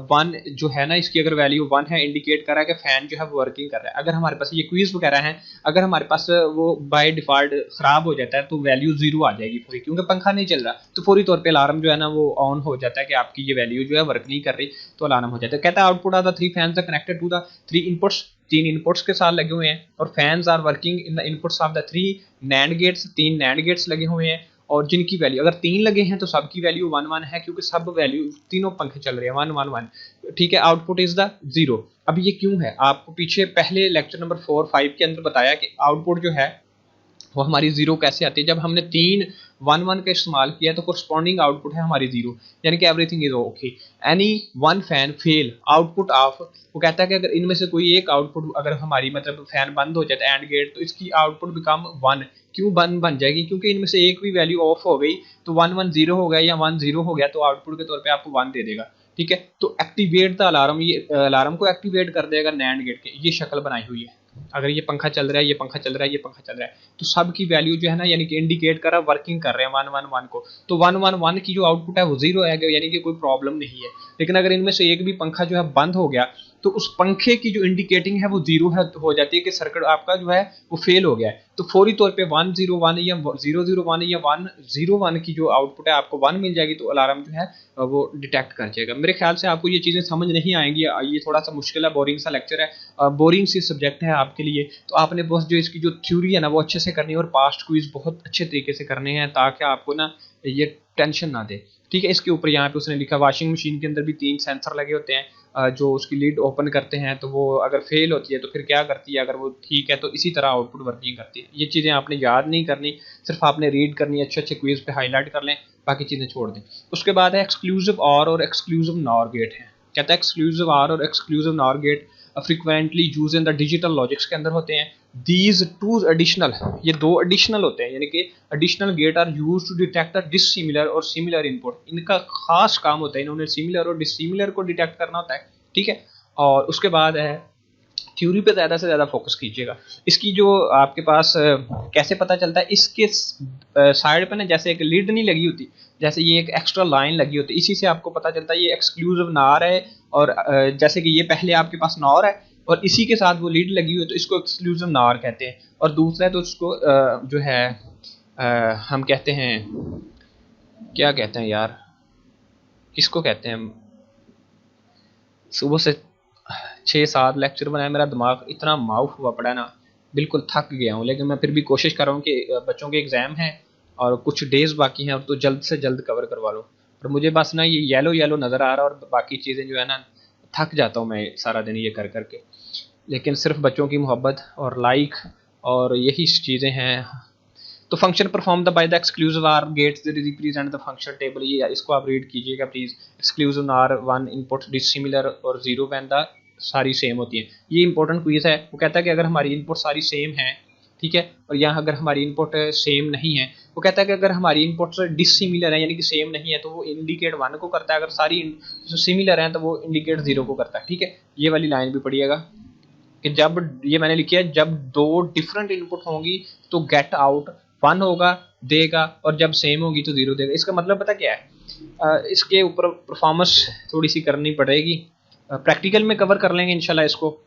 1 जो है ना, इसकी अगर वैल्यू 1 है इंडिकेट कर रहा है कि फैन जो है वो वर्किंग कर रहा है। अगर हमारे पास ये क्वीज वगैरह है, अगर हमारे पास वो बाय डिफॉल्ट खराब हो जाता है तो वैल्यू 0 आ जाएगी पूरी, क्योंकि पंखा नहीं चल रहा, तो फौरी तौर पर अलार्म जो है ना वो ऑन हो जाता है कि आपकी ये वैल्यू जो है वर्क नहीं कर रही, तो अलार्म हो जाता है। कहता है output of the 3 fans are connected to the 3 inputs, 3 inputs के साथ लगे हुए हैं, और fans are working in the inputs of the 3 nand gates, 3 nand gates लगे हुए हैं, और जिनकी वैल्यू अगर 3 लगे हैं तो सबकी वैल्यू 1 1 है, क्योंकि सब वैल्यू तीनों पंखे चल रहे हैं 1 1 1, ठीक है। Output is the 0। अब ये क्यों है, आपको पीछे पहले लेक्चर नंबर 4 5 के अंदर बताया कि आउटपुट जो है वो हमारी 0 कैसे आती है। जब हमने 3 1 1 का इस्तेमाल किया तो कोरस्पॉन्डिंग आउटपुट है हमारी 0, यानी कि everything is okay. Any 1 fan fail output of, वो कहता है कि अगर इनमें से कोई एक आउटपुट, अगर हमारी मतलब फैन बंद हो जाता है एंड गेट, तो इसकी आउटपुट बिकम 1। क्यों 1 बन जाएगी, क्योंकि इनमें से एक भी वैल्यू ऑफ हो गई तो 1 1 0 हो गया या 1 0 हो गया, तो आउटपुट के तौर पे आपको 1 दे देगा, ठीक है। तो एक्टिवेट द अलार्म, ये अलार्म को एक्टिवेट कर देगा नैंड गेट के। ये शक्ल बनाई हुई है, अगर ये पंखा चल रहा है, ये पंखा चल रहा है, ये पंखा चल रहा है, तो सब की वैल्यू जो है ना, यानी कि इंडिकेट कर रहा है वर्किंग कर रहे हैं 1 1 1 को, तो 1 1 1 की जो आउटपुट है वो 0 है, यानी कि कोई प्रॉब्लम नहीं है। लेकिन अगर इनमें से एक भी पंखा जो है बंद हो गया तो उस पंखे की जो इंडिकेटिंग है वो 0 है, हो जाती है कि सर्किट आपका जो है वो फेल हो गया है। तो फौरी तौर पे 1 0 1 या 0 0 1 या 1 0 1 की जो आउटपुट है आपको 1 मिल जाएगी, तो अलार्म जो है वो डिटेक्ट कर जाएगा। मेरे ख्याल से आपको ये चीज़ें समझ नहीं आएंगी, ये थोड़ा सा मुश्किल है, बोरिंग सा लेक्चर है, बोरिंग सी सब्जेक्ट है आपके लिए, तो आपने बस जो इसकी जो थ्योरी है ना वो अच्छे से करनी है, और पास्ट क्विज बहुत अच्छे तरीके से करने हैं ताकि आपको ना ये टेंशन ना दे, ठीक है। इसके ऊपर यहाँ पे उसने लिखा वॉशिंग मशीन के अंदर भी 3 सेंसर लगे होते हैं, जो उसकी लीड ओपन करते हैं, तो वो अगर फेल होती है तो फिर क्या करती है, अगर वो ठीक है तो इसी तरह आउटपुट वर्किंग करती है। ये चीज़ें आपने याद नहीं करनी, सिर्फ आपने रीड करनी है, अच्छे अच्छे क्विज पे हाईलाइट कर लें, बाकी चीज़ें छोड़ दें। उसके बाद है एक्सक्लूसिव ऑर और एक्सक्लूसिव नॉर गेट है। कहता है एक्सक्लूसिव ऑर और exclusive nor gate frequently use in the digital logics के अंदर होते हैं। दीज 2 एडिशनल, ये 2 एडिशनल होते हैं, यानी कि additional gate are use to detect the dissimilar और सिमिलर इनपुट। इनका खास काम होता है, इन्होंने सिमिलर और डिसिमिलर को डिटेक्ट करना होता है, ठीक है। और उसके बाद है थ्योरी पे ज़्यादा से ज़्यादा फोकस कीजिएगा। इसकी जो आपके पास कैसे पता चलता है, इसके साइड पे ना जैसे एक लीड नहीं लगी होती, जैसे ये एक एक्स्ट्रा लाइन लगी होती है, इसी से आपको पता चलता है ये एक्सक्लूसिव नार है। और जैसे कि ये पहले आपके पास नॉर है और इसी के साथ वो लीड लगी हुई है, तो इसको एक्सक्लूसिव नार कहते हैं। और दूसरा है तो उसको जो है हम कहते हैं, क्या कहते हैं यार, किसको कहते हैं, सुबह से 6 7 लेक्चर बनाए, मेरा दिमाग इतना माउफ हुआ पड़ा है ना, बिल्कुल थक गया हूँ। लेकिन मैं फिर भी कोशिश कर रहा हूँ कि बच्चों के एग्ज़ाम हैं और कुछ डेज बाकी हैं, और तो जल्द से जल्द कवर करवा लो। और मुझे बस ना ये येलो येलो नज़र आ रहा है, और बाकी चीज़ें जो है ना थक जाता हूँ मैं सारा दिन ये कर करके। लेकिन सिर्फ बच्चों की मोहब्बत और लाइक और यही चीज़ें हैं। तो function perform the by the exclusive or gates represent the function table, ये इसको आप रीड कीजिएगा please. Exclusive or 1 input dissimilar और 0 व्हेन द सारी सेम होती है। ये इंपॉर्टेंट क्विज है। वो कहता है कि अगर हमारी इनपुट सारी सेम है, ठीक है। और यहाँ अगर हमारी इनपुट सेम नहीं है, वो कहता है कि अगर हमारी इनपुट डिसिमिलर है यानी कि सेम नहीं है तो वो इंडिकेट 1 को करता है, अगर सारी सिमिलर हैं तो वो इंडिकेट 0 को करता है, ठीक है। ये वाली लाइन भी पढ़िएगा कि जब ये मैंने लिखी है, जब दो डिफरेंट इनपुट होंगी तो गेट आउट 1 होगा देगा, और जब सेम होगी तो 0 देगा। इसका मतलब पता क्या है, इसके ऊपर परफॉर्मेंस थोड़ी सी करनी पड़ेगी, प्रैक्टिकल में कवर कर लेंगे इंशाल्लाह इसको।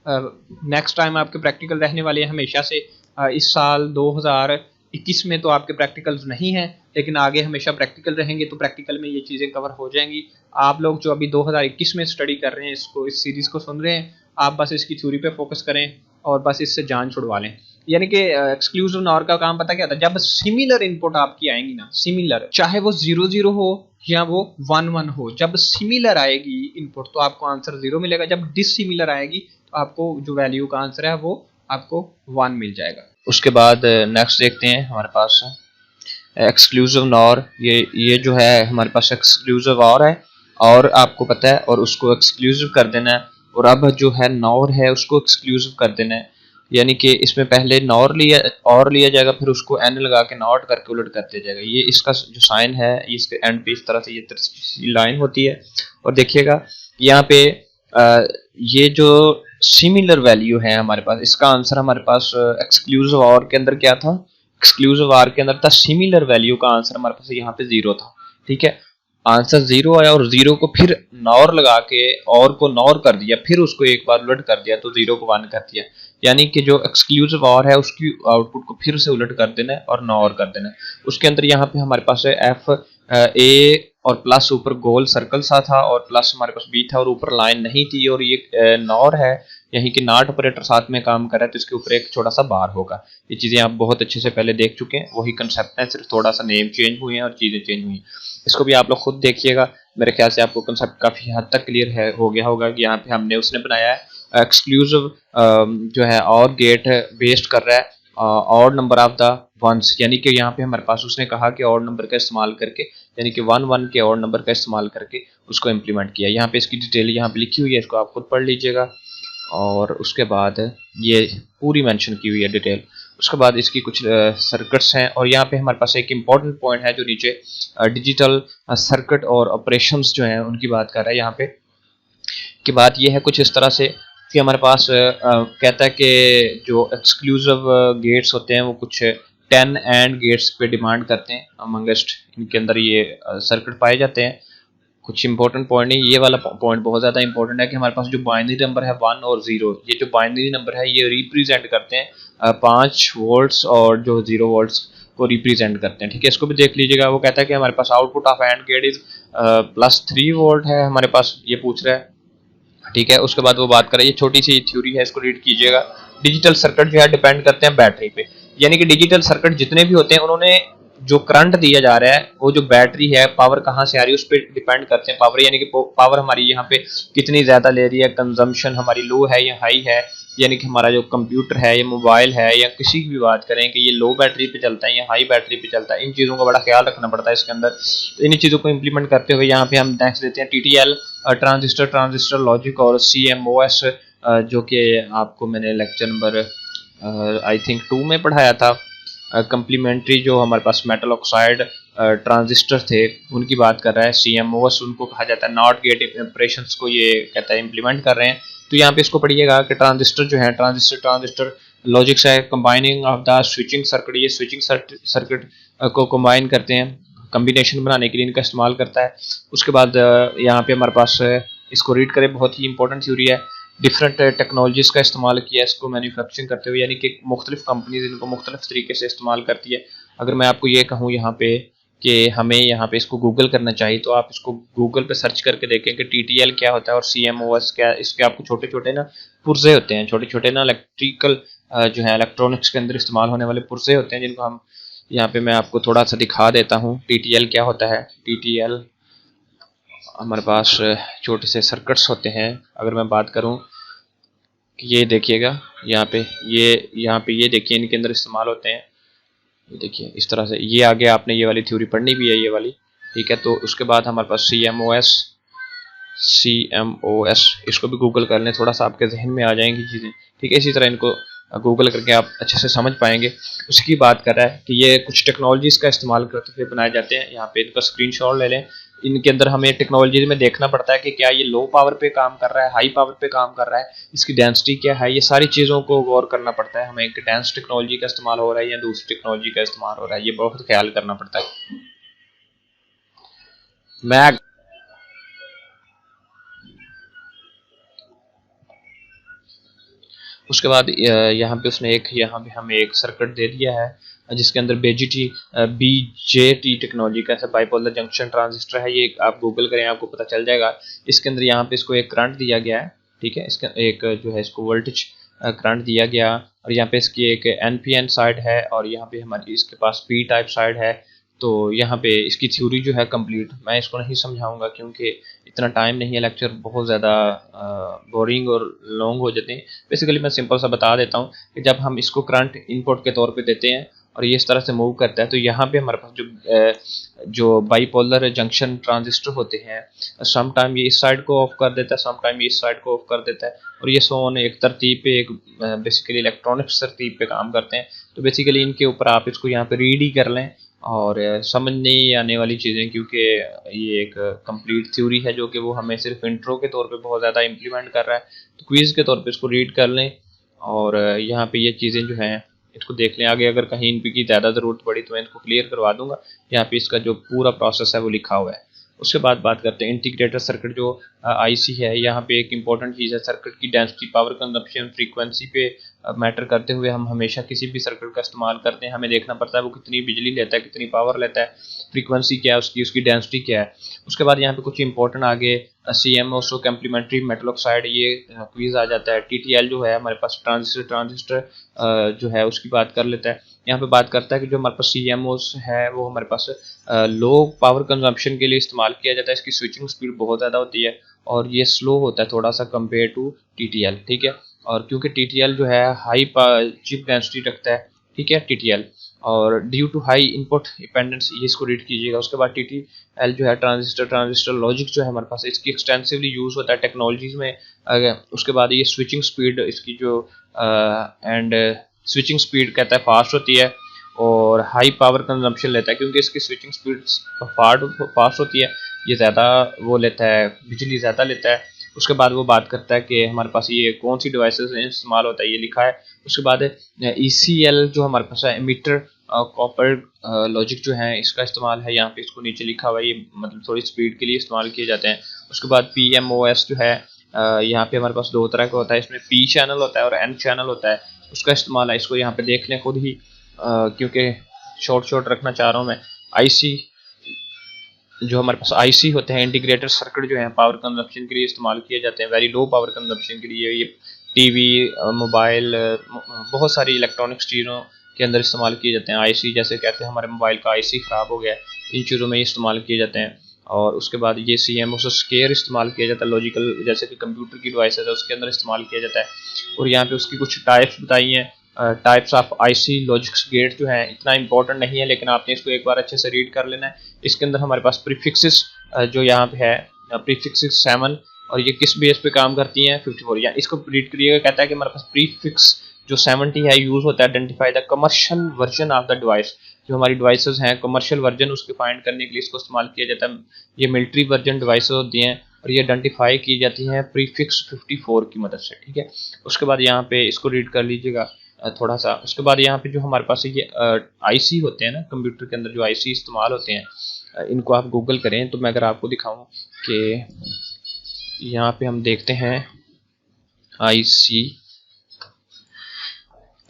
नेक्स्ट टाइम आपके प्रैक्टिकल रहने वाले हैं हमेशा से। इस साल 2021 में तो आपके प्रैक्टिकल्स नहीं हैं, लेकिन आगे हमेशा प्रैक्टिकल रहेंगे, तो प्रैक्टिकल में ये चीज़ें कवर हो जाएंगी। आप लोग जो अभी 2021 में स्टडी कर रहे हैं, इसको इस सीरीज़ को सुन रहे हैं, आप बस इसकी थ्योरी पे फोकस करें और बस इससे जान छुड़वा लें। यानी कि एक्सक्लूसिव नॉर का काम पता क्या था, जब सिमिलर इनपुट आपकी आएंगी ना, सिमिलर, चाहे वो 0 0 हो या वो 1 1 हो, जब सिमिलर आएगी इनपुट तो आपको आंसर 0 मिलेगा, जब डिसिमिलर आएगी तो आपको जो वैल्यू का आंसर है वो आपको 1 मिल जाएगा। उसके बाद नेक्स्ट देखते हैं हमारे पास एक्सक्लूसिव नॉर। ये जो है हमारे पास एक्सक्लूसिव और है, और आपको पता है, और उसको एक्सक्लूसिव कर देना है, और अब जो है नॉर है उसको एक्सक्लूसिव कर देना है। यानी कि इसमें पहले नॉर लिया जाएगा, फिर उसको एन लगा के नॉट करके उलट कर दिया जाएगा। ये इसका जो साइन है, इसके एंड पे इस तरह से ये लाइन होती है। और देखिएगा यहाँ पे ये जो सिमिलर वैल्यू है हमारे पास, इसका आंसर हमारे पास एक्सक्लूसिव और के अंदर क्या था, एक्सक्लूसिव आर के अंदर था सिमिलर वैल्यू का आंसर हमारे पास यहाँ पे 0 था, ठीक है। आंसर 0 आया और 0 को फिर नॉर लगा के और को नॉर कर दिया, फिर उसको एक बार उलट कर दिया तो 0 को 1 कर दिया। यानी कि जो एक्सक्लूसिव और है उसकी आउटपुट को फिर से उलट कर देना है और नॉर कर देना है। उसके अंदर यहाँ पे हमारे पास है एफ ए और प्लस ऊपर गोल सर्कल सा था, और प्लस हमारे पास बी था, और ऊपर लाइन नहीं थी, और ये नॉर है, यहीं कि नॉट ऑपरेटर साथ में काम कर रहा है, तो इसके ऊपर एक छोटा सा बार होगा। ये चीज़ें आप बहुत अच्छे से पहले देख चुके हैं, वही कंसेप्ट है, सिर्फ थोड़ा सा नेम चेंज हुए हैं और चीज़ें चेंज हुई हैं। इसको भी आप लोग खुद देखिएगा, मेरे ख्याल से आपको कंसेप्ट काफ़ी हद तक क्लियर है हो गया होगा कि यहाँ पे हमने उसने बनाया है एक्सक्लूसिव जो है और गेट बेस्ड कर रहा है odd number of the ones, यानी कि यहाँ पे हमारे पास उसने कहा कि ऑड नंबर का इस्तेमाल करके, यानी कि 1 1 के ऑड नंबर का इस्तेमाल करके उसको इम्प्लीमेंट किया। यहाँ पे इसकी डिटेल यहाँ पे लिखी हुई है, इसको आप खुद पढ़ लीजिएगा। और उसके बाद ये पूरी मेंशन की हुई है डिटेल। उसके बाद इसकी कुछ सर्किट्स हैं, और यहाँ पे हमारे पास एक इम्पॉर्टेंट पॉइंट है जो नीचे डिजिटल सर्किट और ऑपरेशंस जो हैं उनकी बात कर रहा है यहाँ पे। की बात ये है कुछ इस तरह से कि हमारे पास कहता है कि जो एक्सक्लूसिव गेट्स होते हैं वो कुछ 10 एंड गेट्स पे डिमांड करते हैं, अमंगेस्ट इनके अंदर ये सर्किट पाए जाते हैं। कुछ इंपॉर्टेंट पॉइंट नहीं, ये वाला पॉइंट बहुत ज़्यादा इंपॉर्टेंट है कि हमारे पास जो बाइनरी नंबर है 1 और 0, ये जो बाइनरी नंबर है ये रिप्रेजेंट करते हैं 5 वोल्ट्स, और जो 0 वोल्ट्स को रिप्रेजेंट करते हैं, ठीक है। इसको भी देख लीजिएगा। वो कहता है कि हमारे पास output of AND gate is +3 volt है हमारे पास, ये पूछ रहा है, ठीक है। उसके बाद वो बात कर रही है, छोटी सी थ्योरी है, इसको रीड कीजिएगा। डिजिटल सर्किट जो है डिपेंड करते हैं बैटरी पे, यानी कि डिजिटल सर्किट जितने भी होते हैं उन्होंने जो करंट दिया जा रहा है वो जो बैटरी है पावर कहाँ से आ रही है उस पर डिपेंड करते हैं। पावर यानी कि पावर हमारी यहाँ पे कितनी ज़्यादा ले रही है, कंजम्पशन हमारी लो है या हाई है, यानी कि हमारा जो कंप्यूटर है या मोबाइल है या किसी की भी बात करें कि ये लो बैटरी पे चलता है या हाई बैटरी पे चलता है, इन चीज़ों का बड़ा ख्याल रखना पड़ता है इसके अंदर। तो इन चीज़ों को इम्प्लीमेंट करते हुए यहाँ पे हम नेक्स्ट देते हैं TTL ट्रांजिस्टर लॉजिक और CMOS, जो कि आपको मैंने लेक्चर नंबर आई थिंक 2 में पढ़ाया था। कंप्लीमेंट्री जो हमारे पास मेटल ऑक्साइड ट्रांजिस्टर थे उनकी बात कर रहा है। CMOS उनको कहा जाता है, नॉट गेट ऑपरेशंस को ये कहता है इम्प्लीमेंट कर रहे हैं। तो यहाँ पे इसको पढ़िएगा कि ट्रांजिस्टर जो है ट्रांजिस्टर लॉजिक्स है, combining of the switching circuit, ये स्विचिंग सर्किट को कंबाइन करते हैं, कम्बिनेशन बनाने के लिए इनका इस्तेमाल करता है। उसके बाद यहाँ पे हमारे पास इसको रीड करें, बहुत ही इंपॉर्टेंट थ्योरी है। डिफरेंट टेक्नोलॉजीज़ का इस्तेमाल किया इसको मैन्युफैक्चरिंग करते हुए, यानी कि मुख्तलिफ कंपनीज इनको मुख्तलिफ तरीके से इस्तेमाल करती है। अगर मैं आपको ये कहूँ यहाँ पे कि हमें यहाँ पे इसको गूगल करना चाहिए, तो आप इसको गूगल पे सर्च करके देखें कि TTL क्या होता है और CMOS क्या। इसके आपको छोटे छोटे ना पुर्जे होते हैं, छोटे छोटे ना इलेक्ट्रिकल जो है इलेक्ट्रॉनिक्स के अंदर इस्तेमाल होने वाले पुर्जे होते हैं, जिनको हम यहाँ पे मैं आपको थोड़ा सा दिखा देता हूँ। TTL क्या होता है। TTL हमारे पास छोटे से सर्किट्स होते हैं। अगर मैं बात करूँ कि ये देखिएगा यहाँ पे ये देखिए इनके अंदर इस्तेमाल होते हैं, ये देखिए इस तरह से। ये आगे आपने ये वाली थ्योरी पढ़नी भी है, ये वाली, ठीक है। तो उसके बाद हमारे पास CMOS, इसको भी गूगल कर लें, थोड़ा सा आपके जहन में आ जाएंगी चीज़ें, ठीक है। इसी तरह इनको गूगल करके आप अच्छे से समझ पाएंगे। उसकी बात कर रहा है कि ये कुछ टेक्नोलॉजीज़ का इस्तेमाल करते हुए बनाए जाते हैं। यहाँ पे इनका स्क्रीनशॉट ले लें। इनके अंदर हमें टेक्नोलॉजी में देखना पड़ता है कि क्या ये लो पावर पे काम कर रहा है, हाई पावर पे काम कर रहा है, इसकी डेंसिटी क्या है, ये सारी चीज़ों को गौर करना पड़ता है हमें कि डेंस टेक्नोलॉजी का इस्तेमाल हो रहा है या दूसरी टेक्नोलॉजी का इस्तेमाल हो रहा है, ये बहुत ख्याल करना पड़ता है। मैं उसके बाद यहाँ पे उसने यहाँ पे हमें एक सर्किट दे दिया है जिसके अंदर बीजेटी टेक्नोलॉजी का बाइपोलर जंक्शन ट्रांजिस्टर है। ये आप गूगल करें आपको पता चल जाएगा। इसके अंदर यहाँ पे इसको एक करंट दिया गया है, ठीक है, इसका एक जो है इसको वोल्टेज करंट दिया गया, और यहाँ पे इसकी एक एनपीएन साइड है और यहाँ पे हमारी इसके पास पी टाइप साइड है। तो यहाँ पे इसकी थ्योरी जो है कंप्लीट मैं इसको नहीं समझाऊंगा क्योंकि इतना टाइम नहीं है, लेक्चर बहुत ज़्यादा बोरिंग और लॉन्ग हो जाते हैं। बेसिकली मैं सिंपल सा बता देता हूँ कि जब हम इसको करंट इनपुट के तौर पे देते हैं और ये इस तरह से मूव करता है तो यहाँ पे हमारे पास जो बाईपोलर जंक्शन ट्रांजिस्टर होते हैं, सम टाइम ये इस साइड को ऑफ कर देता है, सम टाइम ये इस साइड को ऑफ कर देता है, और ये सोन एक तरतीब पे एक बेसिकली इलेक्ट्रॉनिक्स तरतीब पे काम करते हैं। तो बेसिकली इनके ऊपर आप इसको यहाँ पे रीड ही कर लें और समझ नहीं आने वाली चीज़ें, क्योंकि ये एक कंप्लीट थ्योरी है जो कि वो हमें सिर्फ इंट्रो के तौर पे बहुत ज़्यादा इम्प्लीमेंट कर रहा है। तो क्विज़ के तौर पे इसको रीड कर लें और यहाँ पे ये चीज़ें जो हैं इसको देख लें। आगे अगर कहीं इन की ज़्यादा ज़रूरत पड़ी तो मैं इनको क्लियर करवा दूंगा। यहाँ पे इसका जो पूरा प्रोसेस है वो लिखा हुआ है। उसके बाद बात करते हैं इंटीग्रेटर सर्किट जो आईसी है। यहाँ पे एक इंपॉर्टेंट चीज़ है, सर्किट की डेंसिटी, पावर कंजप्शन, फ्रीक्वेंसी पे मैटर करते हुए हम हमेशा किसी भी सर्किट का इस्तेमाल करते हैं, हमें देखना पड़ता है वो कितनी बिजली लेता है, कितनी पावर लेता है, फ्रीक्वेंसी क्या है उसकी, उसकी डेंसिटी क्या है। उसके बाद यहाँ पे कुछ इंपॉर्टेंट आगे CMOS कम्प्लीमेंट्री मेटल ऑक्साइड, ये क्वीज आ जाता है। TTL जो है हमारे पास ट्रांजिस्टर जो है उसकी बात कर लेता है। यहाँ पे बात करता है कि जो हमारे पास CMOS है वो हमारे पास लो पावर कंजम्पशन के लिए इस्तेमाल किया जाता है। इसकी स्विचिंग स्पीड बहुत ज़्यादा होती है और ये स्लो होता है थोड़ा सा कंपेयर टू TTL, ठीक है। और क्योंकि TTL जो है हाई चिप डेंसिटी रखता है, ठीक है, TTL, और due to high input dependence, ये इसको रीड कीजिएगा। उसके बाद TTL जो है ट्रांजिस्टर लॉजिक जो है हमारे पास, इसकी एक्सटेंसिवली यूज़ होता है टेक्नोलॉजीज में। उसके बाद ये स्विचिंग स्पीड इसकी जो एंड स्विचिंग स्पीड कहता है फास्ट होती है और हाई पावर कंजम्पशन लेता है, क्योंकि इसकी स्विचिंग स्पीड फास्ट होती है, ये ज़्यादा वो लेता है, बिजली ज़्यादा लेता है। उसके बाद वो बात करता है कि हमारे पास ये कौन सी डिवाइसेस में इस्तेमाल होता है, ये लिखा है। उसके बाद ECL जो हमारे पास है, एमीटर कॉपर लॉजिक जो है इसका इस्तेमाल है, यहाँ पे इसको नीचे लिखा हुआ है, ये मतलब थोड़ी स्पीड के लिए इस्तेमाल किए जाते हैं। उसके बाद PMOS जो है यहाँ पे हमारे पास दो तरह का होता है, इसमें P चैनल होता है और N चैनल होता है, उसका इस्तेमाल है। इसको यहाँ पे देख लें खुद ही, क्योंकि शॉर्ट रखना चाह रहा हूँ मैं। IC जो हमारे पास IC होते हैं, इंटीग्रेटेड सर्किट जो है पावर कंजप्शन के लिए इस्तेमाल किए जाते हैं, वेरी लो पावर कंजप्शन के लिए। ये टीवी, मोबाइल, बहुत सारी इलेक्ट्रॉनिक्स चीज़ों के अंदर इस्तेमाल किए जाते हैं। IC जैसे कहते हैं हमारे मोबाइल का IC ख़राब हो गया है, इन चीज़ों में इस्तेमाल किए जाते हैं। और उसके बाद ये CMOS स्केयर इस्तेमाल किया जाता है, लॉजिकल जैसे कि कंप्यूटर की डिवाइसेज है उसके अंदर इस्तेमाल किया जाता है। और यहाँ पे उसकी कुछ टाइप्स बताई हैं, types of IC logics gate जो है, इतना इंपॉर्टेंट नहीं है लेकिन आपने इसको एक बार अच्छे से रीड कर लेना है। इसके अंदर हमारे पास प्रीफिक्सेस जो यहाँ पे है, प्रीफिक्सेस 7, और ये किस बेस पे काम करती हैं 54, या इसको रीड करिएगा। कहता है कि हमारे पास प्रीफिक्स जो 70 है यूज होता है identify the commercial version of the device. जो हमारी डिवाइसेस हैं कमर्शियल वर्जन उसके फाइंड करने के लिए इसको इस्तेमाल किया जाता है। ये मिलिट्री वर्जन डिवाइसेस होती हैं और ये आइडेंटिफाई की जाती हैं प्रीफिक्स 54 की मदद से, ठीक है। उसके बाद यहाँ पे इसको रीड कर लीजिएगा थोड़ा सा। उसके बाद यहाँ पे जो हमारे पास ये IC होते हैं ना, कंप्यूटर के अंदर जो IC इस्तेमाल होते हैं, इनको आप गूगल करें तो मैं अगर आपको दिखाऊं कि यहाँ पे हम देखते हैं IC,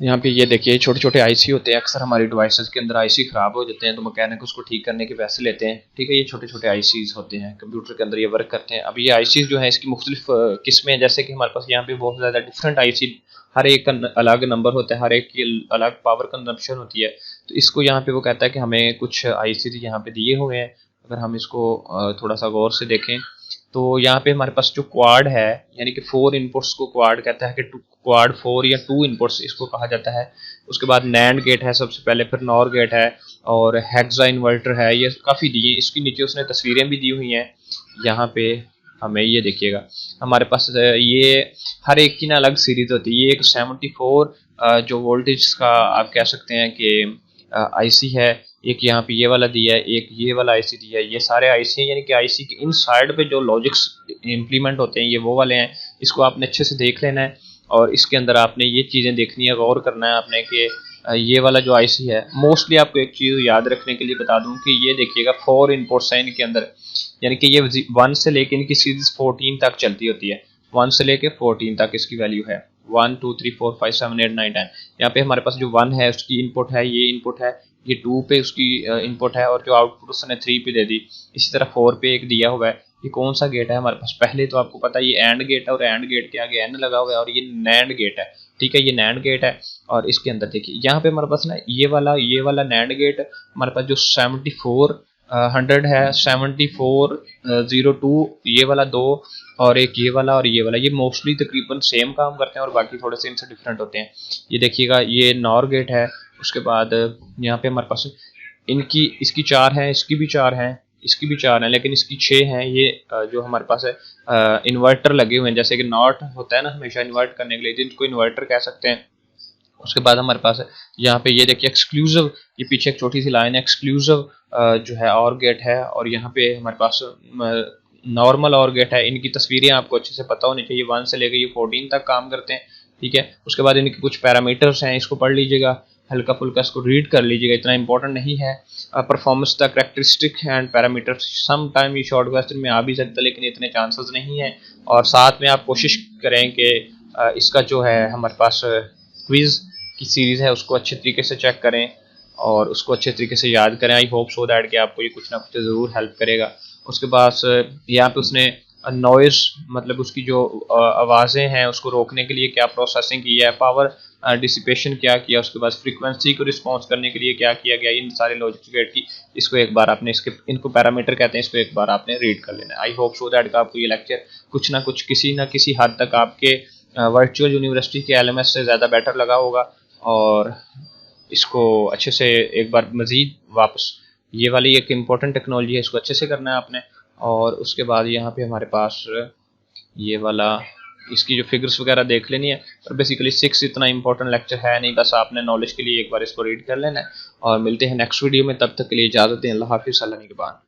यहाँ पे ये देखिए छोटे छोटे IC होते हैं। अक्सर हमारी डिवाइसेस के अंदर IC ख़राब हो जाते हैं तो मैकेनिक उसको ठीक करने के पैसे लेते हैं, ठीक है। ये छोटे छोटे ICs होते हैं कंप्यूटर के अंदर, ये वर्क करते हैं। अब ये ICs जो है इसकी मुख्तलिफ किस्में हैं, जैसे कि हमारे पास यहाँ पे बहुत ज़्यादा डिफरेंट IC, हर एक का अलग नंबर होता है, हर एक की अलग पावर कंजम्पशन होती है। तो इसको यहाँ पे वो कहता है कि हमें कुछ IC यहाँ पे दिए हुए हैं, अगर हम इसको थोड़ा सा गौर से देखें तो यहाँ पे हमारे पास जो क्वाड है, यानी कि 4 इनपुट्स को क्वाड कहता है, कि क्वाड 4 या 2 इनपुट्स इसको कहा जाता है। उसके बाद नैंड गेट है सबसे पहले, फिर नॉर गेट है और हेक्सा इन्वर्टर है, ये काफ़ी दिए। इसकी नीचे उसने तस्वीरें भी दी हुई हैं यहाँ पे, हमें ये देखिएगा हमारे पास ये हर एक की ना अलग सीरीज होती है। ये एक 74 जो वोल्टेज का आप कह सकते हैं कि आईसी है। एक यहाँ पे ये वाला दिया है, एक ये वाला आईसी दिया है। ये सारे आईसी हैं, यानी कि आईसी के इन साइड पे जो लॉजिक्स इम्प्लीमेंट होते हैं ये वो वाले हैं। इसको आपने अच्छे से देख लेना है और इसके अंदर आपने ये चीज़ें देखनी है, गौर करना है आपने कि ये वाला जो आईसी है, मोस्टली आपको एक चीज़ याद रखने के लिए बता दूं कि ये देखिएगा 4 इनपुट्स हैं इनके अंदर, यानी कि ये 1 से लेकर इनकी सीरीज 14 तक चलती होती है। 1 से लेके 14 तक इसकी वैल्यू है। 1 2 3 4 5 7 8 9 10। यहाँ पे हमारे पास जो 1 है उसकी इनपुट है, ये इनपुट है। ये 2 पे उसकी इनपुट है और जो आउटपुट उसने 3 पे दे दी। इसी तरह 4 पे एक दिया हुआ है। ये कौन सा गेट है हमारे पास? पहले तो आपको पता है ये एंड गेट है और एंड गेट के आगे एन लगा हुआ है और ये नैंड गेट है। ठीक है, ये नैंड गेट है और इसके अंदर देखिए यहाँ पे हमारे पास ना ये वाला नैंड गेट हमारे पास जो 7400 है, 7402, ये वाला 2 और एक ये वाला और ये मोस्टली तकरीबन सेम काम करते हैं और बाकी थोड़े से इनसे डिफरेंट होते हैं। ये देखिएगा ये नॉर गेट है। उसके बाद यहाँ पे हमारे पास इसकी 4 हैं, इसकी भी 4 हैं, इसकी भी 4 हैं, लेकिन इसकी 6 हैं। ये जो हमारे पास है इन्वर्टर लगे हुए हैं, जैसे कि नॉट होता है ना हमेशा इन्वर्ट करने के लिए, जिनको इन्वर्टर कह सकते हैं। उसके बाद हमारे पास है यहाँ पे ये देखिए एक्सक्लूसिव, ये पीछे एक छोटी सी लाइन है, एक्सक्लूसिव जो है और गेट है। और यहाँ पे हमारे पास नॉर्मल और गेट है। इनकी तस्वीरें आपको अच्छे से पता होनी चाहिए। 1 से लेकर ये 14 तक काम करते हैं। ठीक है, उसके बाद इनके कुछ पैरामीटर्स हैं, इसको पढ़ लीजिएगा, हल्का फुल्का इसको रीड कर लीजिएगा, इतना इंपॉर्टेंट नहीं है। Performance the characteristic and parameter, some time ये शॉर्ट क्वेश्चन में आ भी सकता है लेकिन इतने चांसेस नहीं है। और साथ में आप कोशिश करें कि इसका जो है हमारे पास क्विज की सीरीज़ है उसको अच्छे तरीके से चेक करें और उसको अच्छे तरीके से याद करें। आई होप सो दैट कि आपको ये कुछ ना कुछ ज़रूर हेल्प करेगा। उसके बाद यहाँ पे उसने नॉइज़, मतलब उसकी जो आवाज़ें हैं उसको रोकने के लिए क्या प्रोसेसिंग की है, पावर डिसिपेशन क्या किया, उसके बाद फ्रीक्वेंसी को रिस्पॉन्स करने के लिए क्या किया गया, इन सारे लॉजिक गेट की इसको एक बार आपने इनको पैरामीटर कहते हैं, इसको एक बार आपने रीड कर लेना है। आई होप सो दैट आपको ये लेक्चर कुछ ना कुछ किसी ना किसी हद तक आपके वर्चुअल यूनिवर्सिटी के LMS से ज़्यादा बेटर लगा होगा। और इसको अच्छे से एक बार मज़ीद वापस, ये वाली एक इम्पॉर्टेंट टेक्नोलॉजी है, इसको अच्छे से करना है आपने। और उसके बाद यहाँ पे हमारे पास ये वाला, इसकी जो फिगर्स वगैरह देख लेनी है। पर बेसिकली 6 इतना इंपॉर्टेंट लेक्चर है नहीं, बस आपने नॉलेज के लिए एक बार इसको रीड कर लेना है। और मिलते हैं नेक्स्ट वीडियो में, तब तक के लिए इजाज़त दें। अल्लाह हाफिज़, अल्लाह निगहबान।